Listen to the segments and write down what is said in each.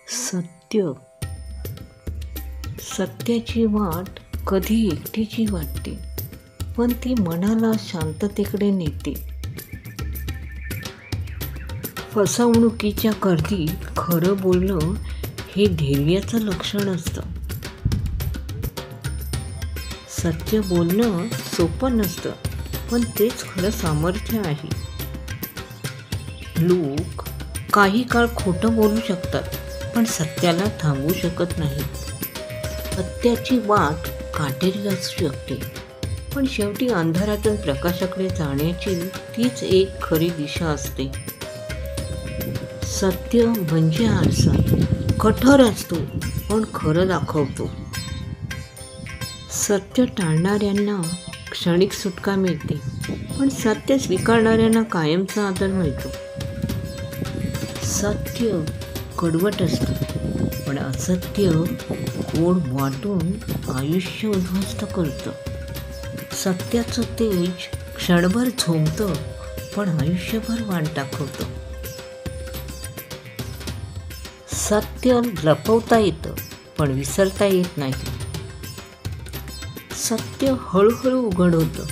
सत्य. सत्याची वाट कधी एकटीची वाटते, पण ती मनाला शांततेकडे नेते. फसवणुकीच्या गर्दीत खरं बोलणं हे धैर्याचं लक्षण असतं. सत्य बोलणं सोपं नसतं, पण तेच खरं सामर्थ्य आहे. लोक काही काळ खोटं बोलू शकतात, पण सत्याला थांबवू शकत नाही. सत्याची वाट काटेरी असू शकते, पण शेवटी अंधारातून प्रकाशाकडे जाण्याची तीच एक खरी दिशा असते. सत्य म्हणजे आरसा, कठोर असतो पण खरं दाखवतो. सत्य टाळणाऱ्यांना क्षणिक सुटका मिळते, पण सत्य स्वीकारणाऱ्यांना कायमचा आदर मिळतो. सत्य कडवट असतं, पण असत्य गोड वाटून आयुष्य उद्ध्वस्त करतं. सत्याचं तेज क्षणभर झोंबतं, पण आयुष्यभर वाट दाखवतं. सत्य लपवता येतं, पण विसरता येत नाही. सत्य हळूहळू उघड होतं,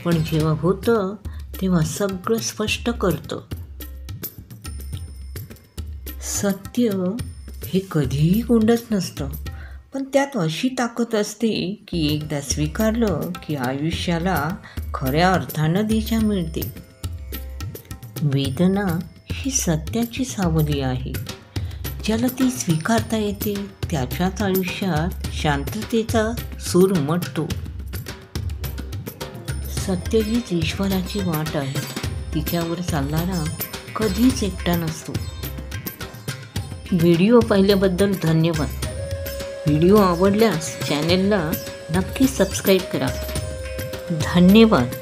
पण जेव्हा होतं तेव्हा सगळं स्पष्ट करतं. सत्य हे कधीही गोंडच नसतं, पण त्यात अशी ताकद असते की एकदा स्वीकारलं की आयुष्याला खऱ्या अर्थानं दिशा मिळते. वेदना ही सत्याची सावली आहे. ज्याला ती स्वीकारता येते त्याच्याच आयुष्यात शांततेचा सूर उमटतो. सत्य हीच ईश्वराची वाट आहे. तिच्यावर चालणारा कधीच एकटा नसतो. व्हिडिओ पाहिल्याबद्दल धन्यवाद. व्हिडिओ आवडल्यास चॅनेलला नक्की सबस्क्राईब करा. धन्यवाद.